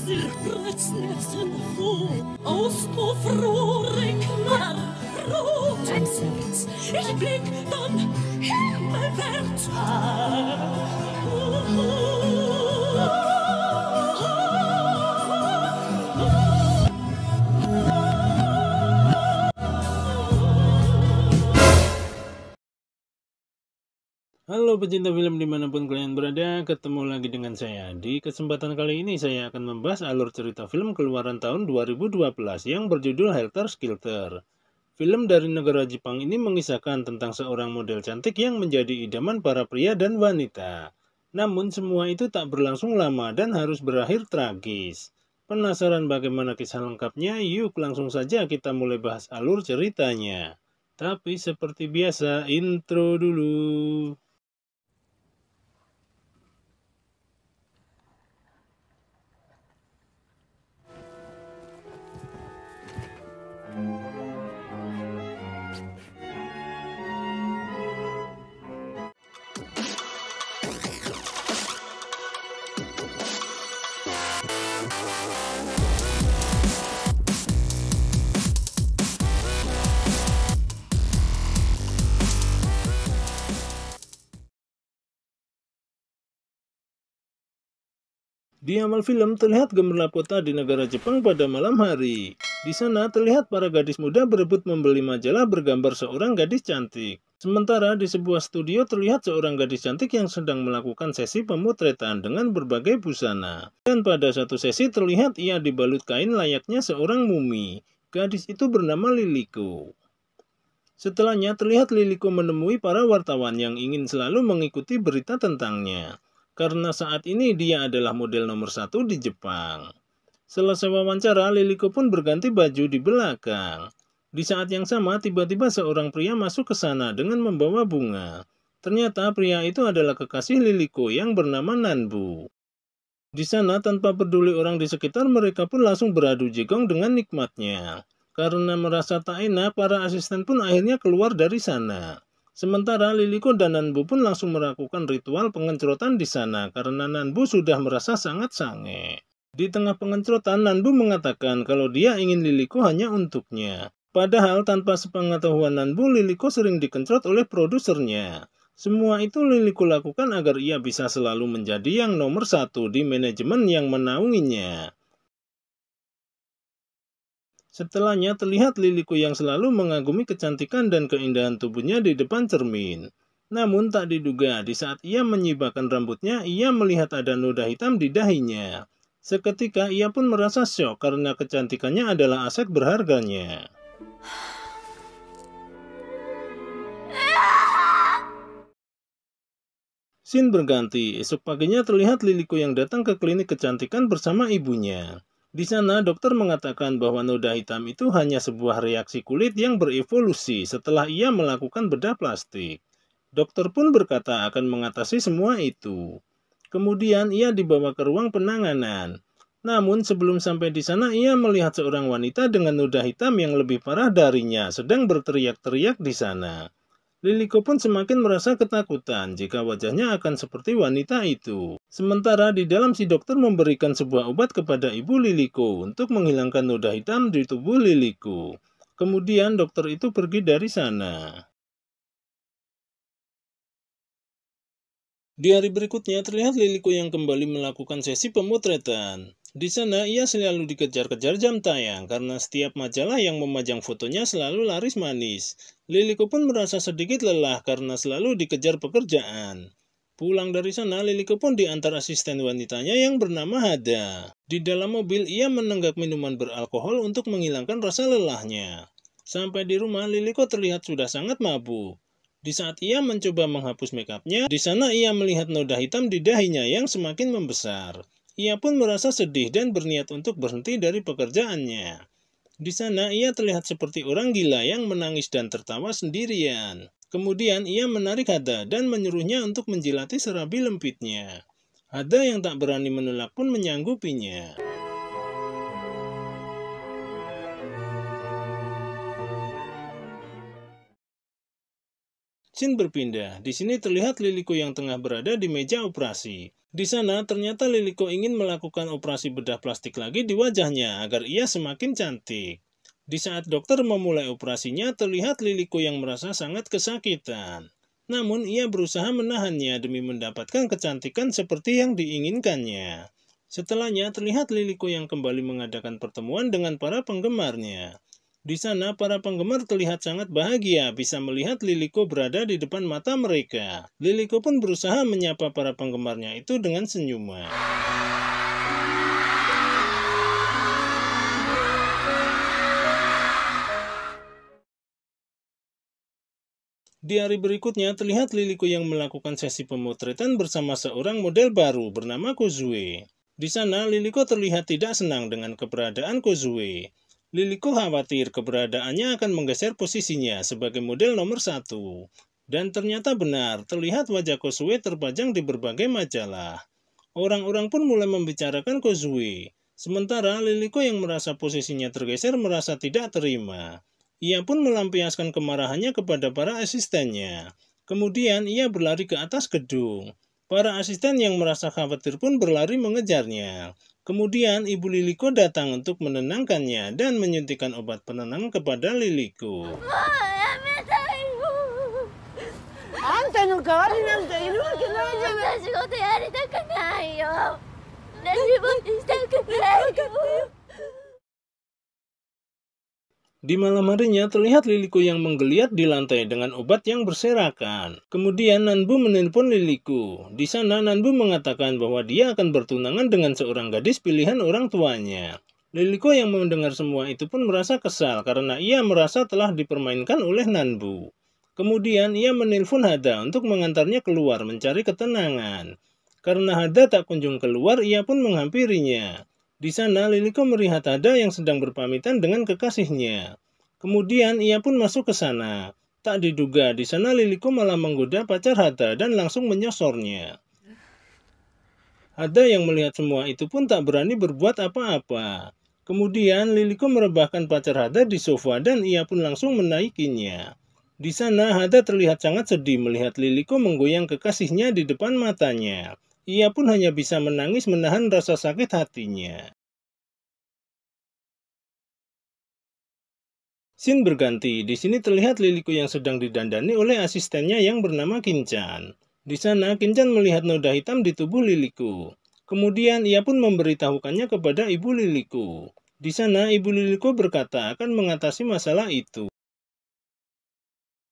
ihr Kreuznersen froh, aus Gefrore knarrotes Herz. Ich blick dann himmelwärts. Halo pecinta film dimanapun kalian berada, ketemu lagi dengan saya. Di kesempatan kali ini saya akan membahas alur cerita film keluaran tahun 2012 yang berjudul Helter Skelter. Film dari negara Jepang ini mengisahkan tentang seorang model cantik yang menjadi idaman para pria dan wanita. Namun semua itu tak berlangsung lama dan harus berakhir tragis. Penasaran bagaimana kisah lengkapnya? Yuk langsung saja kita mulai bahas alur ceritanya. Tapi seperti biasa, intro dulu. Di awal film terlihat gemerlap kota di negara Jepang pada malam hari. Di sana terlihat para gadis muda berebut membeli majalah bergambar seorang gadis cantik. Sementara di sebuah studio terlihat seorang gadis cantik yang sedang melakukan sesi pemotretan dengan berbagai busana. Dan pada satu sesi terlihat ia dibalut kain layaknya seorang mumi. Gadis itu bernama Liliko. Setelahnya terlihat Liliko menemui para wartawan yang ingin selalu mengikuti berita tentangnya. Karena saat ini dia adalah model nomor 1 di Jepang. Selesai wawancara, Liliko pun berganti baju di belakang. Di saat yang sama, tiba-tiba seorang pria masuk ke sana dengan membawa bunga. Ternyata pria itu adalah kekasih Liliko yang bernama Nanbu. Di sana, tanpa peduli orang di sekitar, mereka pun langsung beradu jigong dengan nikmatnya. Karena merasa tak enak, para asisten pun akhirnya keluar dari sana. Sementara Liliko dan Nanbu pun langsung melakukan ritual pengencrotan di sana karena Nanbu sudah merasa sangat sange. Di tengah pengencrotan, Nanbu mengatakan kalau dia ingin Liliko hanya untuknya. Padahal tanpa sepengetahuan Nanbu, Liliko sering dikencrot oleh produsernya. Semua itu Liliko lakukan agar ia bisa selalu menjadi yang nomor 1 di manajemen yang menaunginya. Setelahnya terlihat Liliko yang selalu mengagumi kecantikan dan keindahan tubuhnya di depan cermin. Namun tak diduga, di saat ia menyibakkan rambutnya, ia melihat ada noda hitam di dahinya. Seketika ia pun merasa syok karena kecantikannya adalah aset berharganya. Scene berganti, esok paginya terlihat Liliko yang datang ke klinik kecantikan bersama ibunya. Di sana, dokter mengatakan bahwa noda hitam itu hanya sebuah reaksi kulit yang berevolusi setelah ia melakukan bedah plastik. Dokter pun berkata akan mengatasi semua itu. Kemudian ia dibawa ke ruang penanganan. Namun sebelum sampai di sana, ia melihat seorang wanita dengan noda hitam yang lebih parah darinya sedang berteriak-teriak di sana. Liliko pun semakin merasa ketakutan jika wajahnya akan seperti wanita itu. Sementara di dalam si dokter memberikan sebuah obat kepada ibu Liliko untuk menghilangkan noda hitam di tubuh Liliko. Kemudian dokter itu pergi dari sana. Di hari berikutnya terlihat Liliko yang kembali melakukan sesi pemotretan. Di sana ia selalu dikejar-kejar jam tayang karena setiap majalah yang memajang fotonya selalu laris manis. Liliko pun merasa sedikit lelah karena selalu dikejar pekerjaan. Pulang dari sana, Liliko pun diantar asisten wanitanya yang bernama Hada. Di dalam mobil, ia menenggak minuman beralkohol untuk menghilangkan rasa lelahnya. Sampai di rumah, Liliko terlihat sudah sangat mabuk. Di saat ia mencoba menghapus makeupnya, di sana ia melihat noda hitam di dahinya yang semakin membesar. Ia pun merasa sedih dan berniat untuk berhenti dari pekerjaannya. Di sana ia terlihat seperti orang gila yang menangis dan tertawa sendirian. Kemudian ia menarik Hada dan menyuruhnya untuk menjilati serabi lempitnya. Hada yang tak berani menolak pun menyanggupinya. Scene berpindah. Di sini terlihat Liliko yang tengah berada di meja operasi. Di sana ternyata Liliko ingin melakukan operasi bedah plastik lagi di wajahnya agar ia semakin cantik. Di saat dokter memulai operasinya, terlihat Liliko yang merasa sangat kesakitan. Namun ia berusaha menahannya demi mendapatkan kecantikan seperti yang diinginkannya. Setelahnya terlihat Liliko yang kembali mengadakan pertemuan dengan para penggemarnya. Di sana para penggemar terlihat sangat bahagia bisa melihat Liliko berada di depan mata mereka. Liliko pun berusaha menyapa para penggemarnya itu dengan senyuman. Di hari berikutnya terlihat Liliko yang melakukan sesi pemotretan bersama seorang model baru bernama Kozue. Di sana Liliko terlihat tidak senang dengan keberadaan Kozue. Liliko khawatir keberadaannya akan menggeser posisinya sebagai model nomor 1. Dan ternyata benar, terlihat wajah Kozue terpajang di berbagai majalah. Orang-orang pun mulai membicarakan Kozue. Sementara Liliko yang merasa posisinya tergeser merasa tidak terima. Ia pun melampiaskan kemarahannya kepada para asistennya. Kemudian ia berlari ke atas gedung. Para asisten yang merasa khawatir pun berlari mengejarnya. Kemudian ibu Liliko datang untuk menenangkannya dan menyuntikkan obat penenang kepada Liliko. Di malam harinya terlihat Liliko yang menggeliat di lantai dengan obat yang berserakan. Kemudian Nanbu menelpon Liliko. Di sana Nanbu mengatakan bahwa dia akan bertunangan dengan seorang gadis pilihan orang tuanya. Liliko yang mendengar semua itu pun merasa kesal karena ia merasa telah dipermainkan oleh Nanbu. Kemudian ia menelpon Hada untuk mengantarnya keluar mencari ketenangan. Karena Hada tak kunjung keluar, ia pun menghampirinya. Di sana Liliko melihat Hada yang sedang berpamitan dengan kekasihnya. Kemudian ia pun masuk ke sana. Tak diduga di sana Liliko malah menggoda pacar Hada dan langsung menyosornya. Hada yang melihat semua itu pun tak berani berbuat apa-apa. Kemudian Liliko merebahkan pacar Hada di sofa dan ia pun langsung menaikinya. Di sana Hada terlihat sangat sedih melihat Liliko menggoyang kekasihnya di depan matanya. Ia pun hanya bisa menangis menahan rasa sakit hatinya. Scene berganti. Di sini terlihat Liliko yang sedang didandani oleh asistennya yang bernama Kinchan. Di sana Kinchan melihat noda hitam di tubuh Liliko. Kemudian ia pun memberitahukannya kepada ibu Liliko. Di sana ibu Liliko berkata akan mengatasi masalah itu.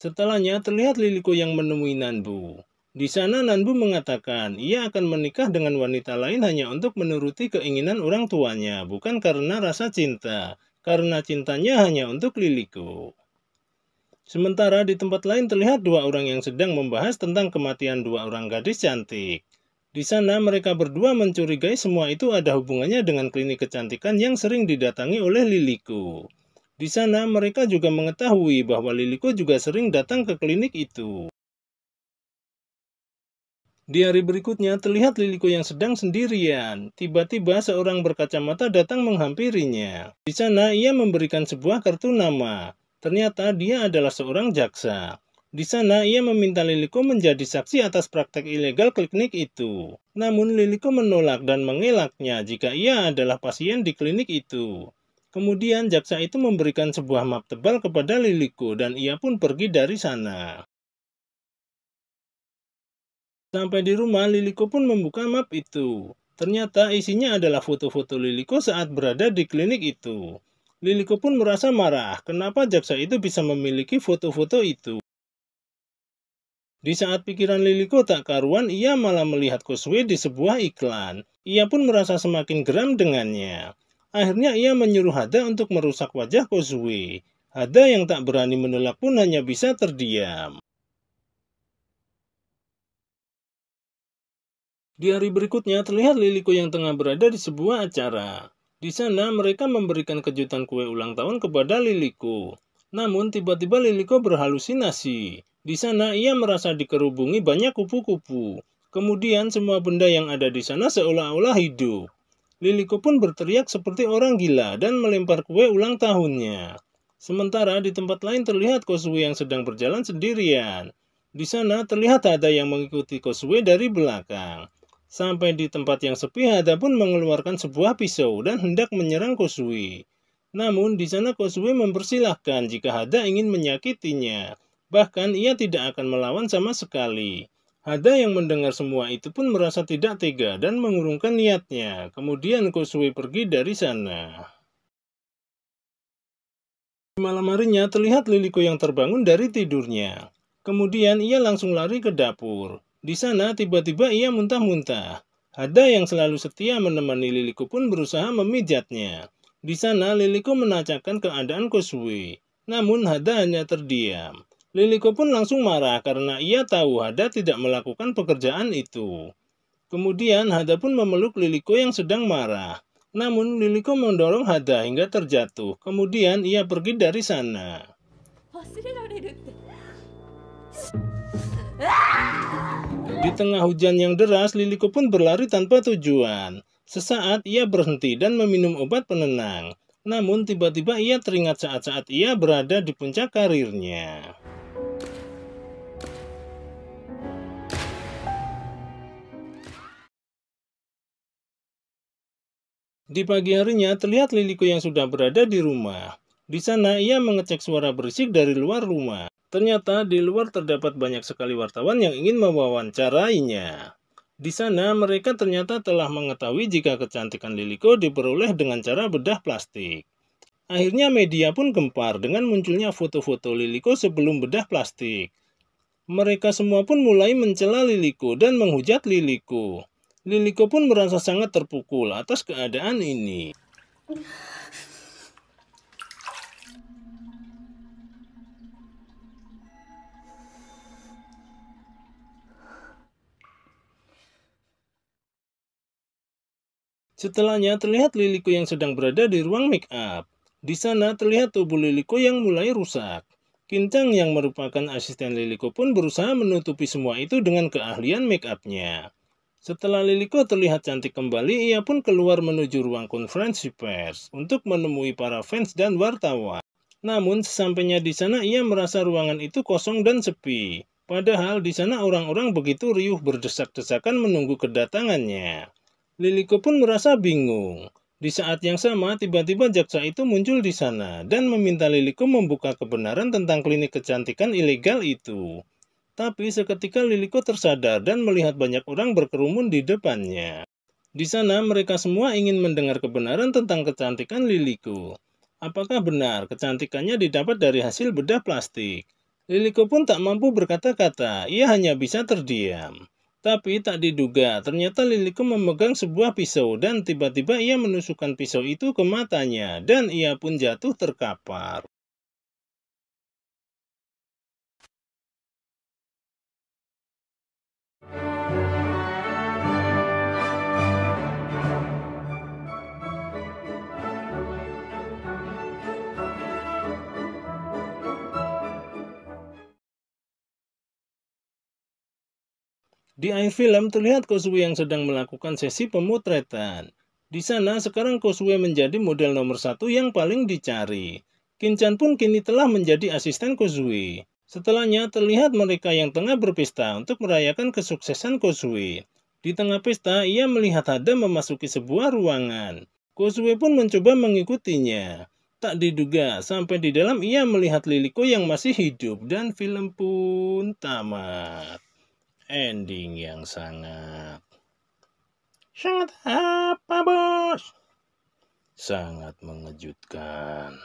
Setelahnya terlihat Liliko yang menemui Nanbu. Di sana Nanbu mengatakan ia akan menikah dengan wanita lain hanya untuk menuruti keinginan orang tuanya, bukan karena rasa cinta, karena cintanya hanya untuk Liliko. Sementara di tempat lain terlihat dua orang yang sedang membahas tentang kematian dua orang gadis cantik. Di sana mereka berdua mencurigai semua itu ada hubungannya dengan klinik kecantikan yang sering didatangi oleh Liliko. Di sana mereka juga mengetahui bahwa Liliko juga sering datang ke klinik itu. Di hari berikutnya terlihat Liliko yang sedang sendirian. Tiba-tiba seorang berkacamata datang menghampirinya. Di sana ia memberikan sebuah kartu nama. Ternyata dia adalah seorang jaksa. Di sana ia meminta Liliko menjadi saksi atas praktek ilegal klinik itu. Namun Liliko menolak dan mengelaknya jika ia adalah pasien di klinik itu. Kemudian jaksa itu memberikan sebuah map tebal kepada Liliko dan ia pun pergi dari sana. Sampai di rumah, Liliko pun membuka map itu. Ternyata isinya adalah foto-foto Liliko saat berada di klinik itu. Liliko pun merasa marah, kenapa jaksa itu bisa memiliki foto-foto itu. Di saat pikiran Liliko tak karuan, ia malah melihat Kozue di sebuah iklan. Ia pun merasa semakin geram dengannya. Akhirnya ia menyuruh Hada untuk merusak wajah Kozue. Hada yang tak berani menolak pun hanya bisa terdiam. Di hari berikutnya terlihat Liliko yang tengah berada di sebuah acara. Di sana mereka memberikan kejutan kue ulang tahun kepada Liliko. Namun tiba-tiba Liliko berhalusinasi. Di sana ia merasa dikerubungi banyak kupu-kupu. Kemudian semua benda yang ada di sana seolah-olah hidup. Liliko pun berteriak seperti orang gila dan melempar kue ulang tahunnya. Sementara di tempat lain terlihat Kozue yang sedang berjalan sendirian. Di sana terlihat ada yang mengikuti Kozue dari belakang. Sampai di tempat yang sepi, Hada pun mengeluarkan sebuah pisau dan hendak menyerang Kozue. Namun di sana Kozue mempersilahkan jika Hada ingin menyakitinya. Bahkan ia tidak akan melawan sama sekali. Hada yang mendengar semua itu pun merasa tidak tega dan mengurungkan niatnya. Kemudian Kozue pergi dari sana. Di malam harinya terlihat Liliko yang terbangun dari tidurnya. Kemudian ia langsung lari ke dapur. Di sana tiba-tiba ia muntah-muntah. Hada yang selalu setia menemani Liliko pun berusaha memijatnya. Di sana Liliko menanyakan keadaan Kozue. Namun Hada hanya terdiam. Liliko pun langsung marah karena ia tahu Hada tidak melakukan pekerjaan itu. Kemudian Hada pun memeluk Liliko yang sedang marah. Namun Liliko mendorong Hada hingga terjatuh. Kemudian ia pergi dari sana. Di tengah hujan yang deras, Liliko pun berlari tanpa tujuan. Sesaat ia berhenti dan meminum obat penenang. Namun tiba-tiba ia teringat saat-saat ia berada di puncak karirnya. Di pagi harinya terlihat Liliko yang sudah berada di rumah. Di sana ia mengecek suara berisik dari luar rumah. Ternyata di luar terdapat banyak sekali wartawan yang ingin mewawancarainya. Di sana mereka ternyata telah mengetahui jika kecantikan Liliko diperoleh dengan cara bedah plastik. Akhirnya media pun gempar dengan munculnya foto-foto Liliko sebelum bedah plastik. Mereka semua pun mulai mencela Liliko dan menghujat Liliko. Liliko pun merasa sangat terpukul atas keadaan ini. Setelahnya terlihat Liliko yang sedang berada di ruang make up. Di sana terlihat tubuh Liliko yang mulai rusak. Kincang yang merupakan asisten Liliko pun berusaha menutupi semua itu dengan keahlian make up-nya. Setelah Liliko terlihat cantik kembali, ia pun keluar menuju ruang konferensi pers untuk menemui para fans dan wartawan. Namun sesampainya di sana ia merasa ruangan itu kosong dan sepi. Padahal di sana orang-orang begitu riuh berdesak-desakan menunggu kedatangannya. Liliko pun merasa bingung. Di saat yang sama, tiba-tiba jaksa itu muncul di sana dan meminta Liliko membuka kebenaran tentang klinik kecantikan ilegal itu. Tapi seketika Liliko tersadar dan melihat banyak orang berkerumun di depannya. Di sana mereka semua ingin mendengar kebenaran tentang kecantikan Liliko. Apakah benar kecantikannya didapat dari hasil bedah plastik? Liliko pun tak mampu berkata-kata, ia hanya bisa terdiam. Tapi tak diduga, ternyata Liliko memegang sebuah pisau dan tiba-tiba ia menusukkan pisau itu ke matanya dan ia pun jatuh terkapar. Di akhir film terlihat Kozue yang sedang melakukan sesi pemotretan. Di sana sekarang Kozue menjadi model nomor 1 yang paling dicari. Kinchan pun kini telah menjadi asisten Kozue. Setelahnya terlihat mereka yang tengah berpesta untuk merayakan kesuksesan Kozue. Di tengah pesta ia melihat Hada memasuki sebuah ruangan. Kozue pun mencoba mengikutinya. Tak diduga sampai di dalam ia melihat Liliko yang masih hidup dan film pun tamat. Ending yang sangat apa bos? Sangat mengejutkan.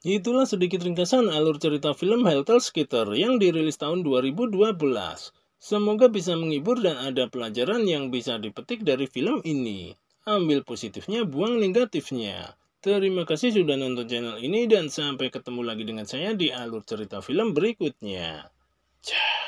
Itulah sedikit ringkasan alur cerita film Helter Skelter yang dirilis tahun 2012. Semoga bisa menghibur dan ada pelajaran yang bisa dipetik dari film ini. Ambil positifnya, buang negatifnya. Terima kasih sudah nonton channel ini dan sampai ketemu lagi dengan saya di alur cerita film berikutnya. Ciao.